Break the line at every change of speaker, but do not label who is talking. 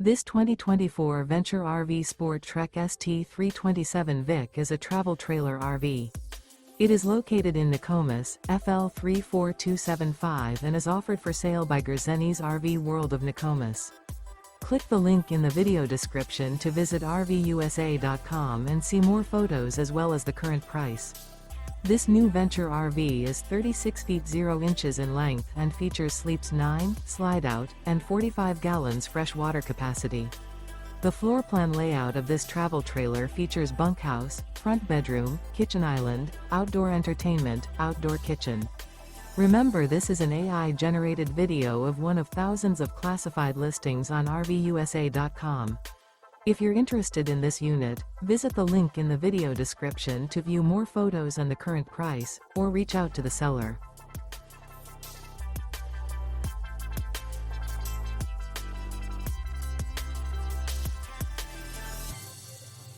This 2024 Venture RV SportTrek ST327VIK is a travel trailer RV. It is located in Nokomis, FL 34275 and is offered for sale by Gerzeny's RV World of Nokomis. Click the link in the video description to visit RVUSA.com and see more photos as well as the current price. This new Venture RV is 36 feet 0 inches in length and features sleeps 9, Slideout, and 45 gallons fresh water capacity. The floor plan layout of this travel trailer features bunkhouse, front bedroom, kitchen island, outdoor entertainment, outdoor kitchen. Remember, this is an AI-generated video of one of thousands of classified listings on RVUSA.com. If you're interested in this unit, visit the link in the video description to view more photos and the current price, or reach out to the seller.